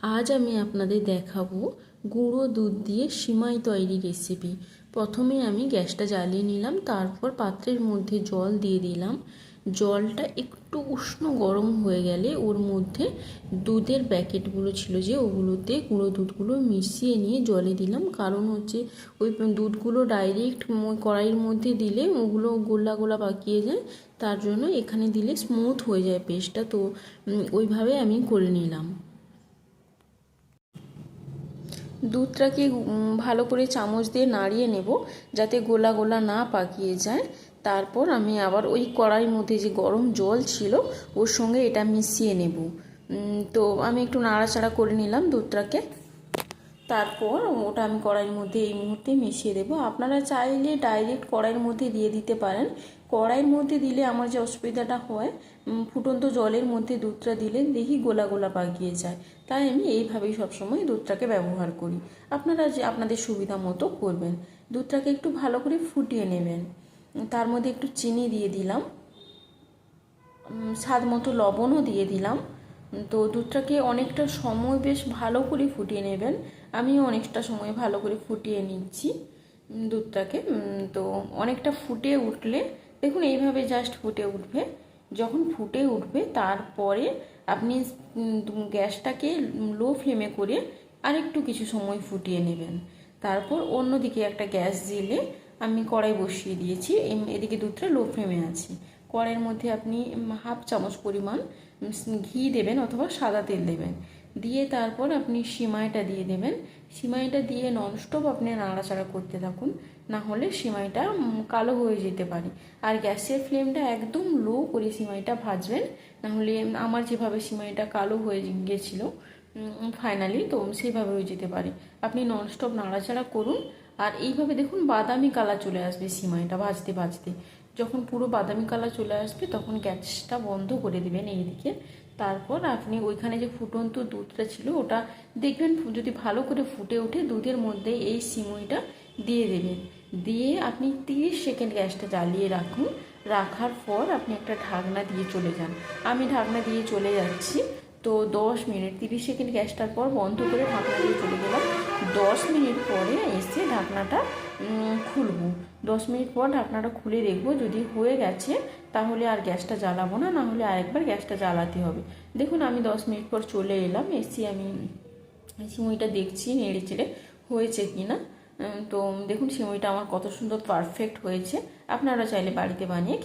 আজ আমি আপনাদের দেখাবো গুঁড়ো দুধ দিয়ে সিমাই তৈরি রেসিপি। প্রথমে আমি গ্যাসটা জ্বালিয়ে নিলাম, তারপর পাত্রের মধ্যে জল দিয়ে দিলাম। জলটা একটু উষ্ণ গরম হয়ে গেলে ওর মধ্যে দুধের প্যাকেটগুলো ছিল যে ওগুলোতে গুঁড়ো দুধগুলো মিশিয়ে নিয়ে জলে দিলাম। কারণ হচ্ছে ওই দুধগুলো ডাইরেক্ট কড়াইয়ের মধ্যে দিলে ওগুলো গোলা গোলা পাকিয়ে যায়, তার জন্য এখানে দিলে স্মুথ হয়ে যায় পেস্টটা। তো ওইভাবে আমি করে নিলাম। দুধটাকে ভালো করে চামচ দিয়ে নাড়িয়ে নেব যাতে গোলা গোলা না পাকিয়ে যায়। তারপর আমি আবার ওই কড়াইয়ের মধ্যে যে গরম জল ছিল ওর সঙ্গে এটা মিশিয়ে নেব। তো আমি একটু নাড়াচাড়া করে নিলাম দুধটাকে। তারপর ওটা আমি কড়াইয়ের মধ্যে এই মুহূর্তে মিশিয়ে দেবো। আপনারা চাইলে ডাইরেক্ট কড়াইয়ের মধ্যে দিয়ে দিতে পারেন। কড়াইয়ের মধ্যে দিলে আমার যে অসুবিধাটা হয়, ফুটন্ত জলের মধ্যে দুধটা দিলে দেখি গোলা গোলা পাকিয়ে যায়। তাই আমি এইভাবেই সবসময় দুধটাকে ব্যবহার করি। আপনারা যে আপনাদের সুবিধা মতো করবেন। দুধটাকে একটু ভালো করে ফুটিয়ে নেবেন। তার মধ্যে একটু চিনি দিয়ে দিলাম, স্বাদ মতো লবণও দিয়ে দিলাম। তো দুধটাকে অনেকটা সময় বেশ ভালো করে ফুটিয়ে নেবেন। আমিও অনেকটা সময় ভালো করে ফুটিয়ে নিচ্ছি দুধটাকে। তো অনেকটা ফুটে উঠলে দেখুন এইভাবে জাস্ট ফুটে উঠবে। যখন ফুটে উঠবে তারপরে আপনি গ্যাসটাকে লো ফ্লেমে করে আরেকটু কিছু সময় ফুটিয়ে নেবেন। তারপর অন্যদিকে একটা গ্যাস জেলে আমি কড়াই বসিয়ে দিয়েছি। এদিকে দুধটা লো ফ্লেমে আছে। কড়াইয়ের মধ্যে আপনি হাফ চামচ পরিমাণ ঘি দেবেন অথবা সাদা তেল দেবেন। দিয়ে তারপর আপনি সিমাইটা দিয়ে দেবেন। সিমাইটা দিয়ে ননস্টপ আপনি নাড়াচাড়া করতে থাকুন, না হলে সিমাইটা কালো হয়ে যেতে পারে। আর গ্যাসের ফ্লেমটা একদম লো করে সিমাইটা ভাজবেন, না হলে আমার যেভাবে সিমাইটা কালো হয়ে গিয়েছিলো ফাইনালি, তো সেভাবে হয়ে যেতে পারে। আপনি ননস্টপ নাড়াচাড়া করুন। আর এইভাবে দেখুন বাদামি কালার চলে আসবে সিমাইটা ভাজতে ভাজতে। যখন পুরো বাদামি কালার চলে আসবে তখন গ্যাসটা বন্ধ করে দেবেন এইদিকে। তারপর আপনি ওইখানে যে ফুটন্ত দুধটা ছিল ওটা দেখবেন যদি ভালো করে ফুটে ওঠে, দুধের মধ্যে এই সিমইটা দিয়ে দেবেন। দিয়ে আপনি 30 সেকেন্ড গ্যাসটা জ্বালিয়ে রাখুন। রাখার পর আপনি একটা ঢাকনা দিয়ে চলে যান। আমি ঢাকনা দিয়ে চলে যাচ্ছি। তো 10 মিনিট, 30 সেকেন্ড গ্যাসটার পর বন্ধ করে ঢাকনা দিয়ে চলে গেলাম। 10 মিনিট পরে এসে ঢাকনাটা খুলবো। 10 মিনিট পর ঢাকনাটা খুলে দেখবো, যদি হয়ে গেছে তাহলে আর গ্যাসটা জ্বালাবো না, না হলে আরেকবার গ্যাসটা জ্বালাতে হবে। দেখুন আমি 10 মিনিট পর চলে এলাম। এসে আমি সিমইটা দেখছি নেড়ে চেড়ে হয়েছে কি না। তো দেখুন সিমইটা আমার কত সুন্দর পারফেক্ট হয়েছে। আপনারা চাইলে বাড়িতে বানিয়ে